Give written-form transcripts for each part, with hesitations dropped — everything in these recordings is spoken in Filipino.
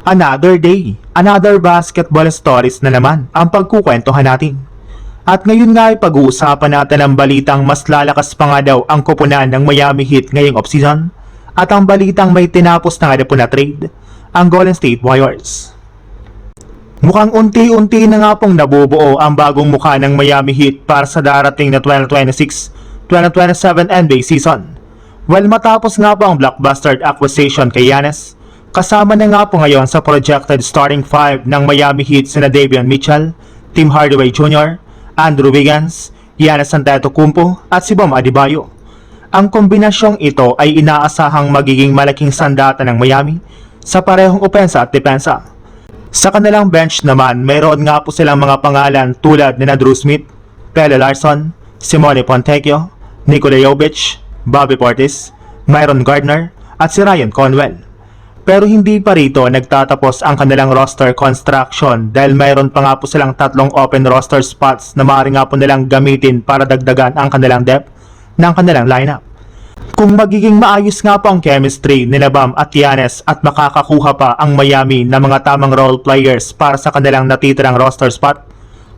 Another day, another basketball stories na naman ang pagkukwentuhan natin. At ngayon nga ay pag-uusapan natin ang balitang mas lalakas pa nga daw ang koponan ng Miami Heat ngayong offseason at ang balitang may tinapos na nga po na trade, ang Golden State Warriors. Mukhang unti-unti na nga pong nabubuo ang bagong mukha ng Miami Heat para sa darating na 2026-2027 NBA season. Well, matapos nga po ang blockbuster acquisition kay Giannis, kasama na nga po ngayon sa projected starting five ng Miami Heat sina Davion Mitchell, Tim Hardaway Jr., Andrew Wiggins, Giannis Antetokounmpo at si Bam Adebayo. Ang kombinasyong ito ay inaasahang magiging malaking sandata ng Miami sa parehong opensa at depensa. Sa kanilang bench naman, mayroon nga po silang mga pangalan tulad ni Drew Smith, Pelle Larsson, Simone Fontecchio, Nikola Jovic, Bobby Portis, Myron Gardner at si Ryan Conwell. Pero hindi pa rito nagtatapos ang kanilang roster construction dahil mayroon pa nga po silang tatlong open roster spots na maaari nga po nilang gamitin para dagdagan ang kanilang depth ng kanilang lineup. Kung magiging maayos nga po ang chemistry ni Bam at Giannis at makakakuha pa ang Miami ng mga tamang role players para sa kanilang natitirang roster spot,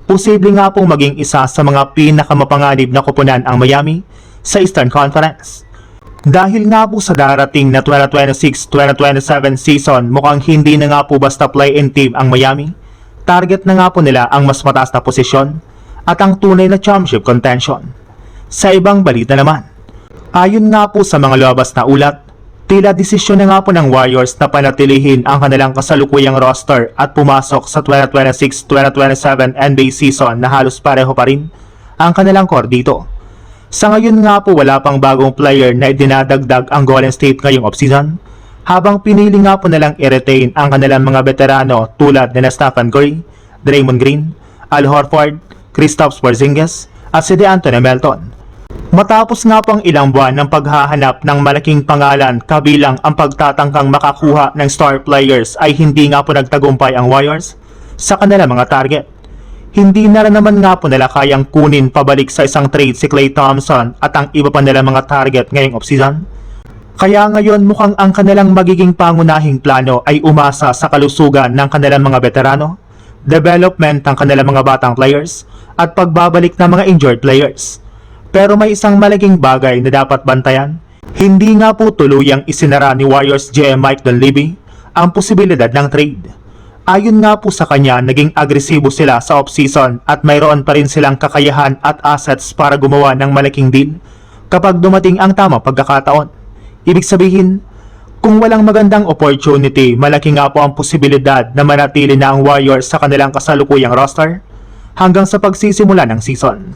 posible nga pong maging isa sa mga pinakamapanganib na koponan ang Miami sa Eastern Conference. Dahil nga po sa darating na 2026-2027 season, mukhang hindi na nga po basta play-in team ang Miami. Target na nga po nila ang mas mataas na posisyon at ang tunay na championship contention. Sa ibang balita naman, ayon nga po sa mga lumabas na ulat, tila desisyon na nga po ng Warriors na panatilihin ang kanilang kasalukuyang roster at pumasok sa 2026-2027 NBA season na halos pareho pa rin ang kanilang core dito. Sa ngayon nga po wala pang bagong player na idinadagdag ang Golden State ngayong offseason, habang pinili nga po nalang i-retain ang kanilang mga veterano tulad ni Stephen Curry, Draymond Green, Al Horford, Kristaps Porzingis at si DeAnthony Melton. Matapos nga po ang ilang buwan ng paghahanap ng malaking pangalan kabilang ang pagtatangkang makakuha ng star players ay hindi nga po nagtagumpay ang Warriors sa kanilang mga target. Hindi na rin naman nga po nila kayang kunin pabalik sa isang trade si Klay Thompson at ang iba pa nila mga target ngayong offseason. Kaya ngayon mukhang ang kanilang magiging pangunahing plano ay umasa sa kalusugan ng kanilang mga veterano, development ng kanilang mga batang players, at pagbabalik ng mga injured players. Pero may isang malaking bagay na dapat bantayan. Hindi nga po tuluyang isinara ni Warriors GM Mike Dunleavy ang posibilidad ng trade. Ayon nga po sa kanya, naging agresibo sila sa off-season at mayroon pa rin silang kakayahan at assets para gumawa ng malaking deal kapag dumating ang tamang pagkakataon. Ibig sabihin, kung walang magandang opportunity, malaki nga po ang posibilidad na manatili na ang Warriors sa kanilang kasalukuyang roster hanggang sa pagsisimula ng season.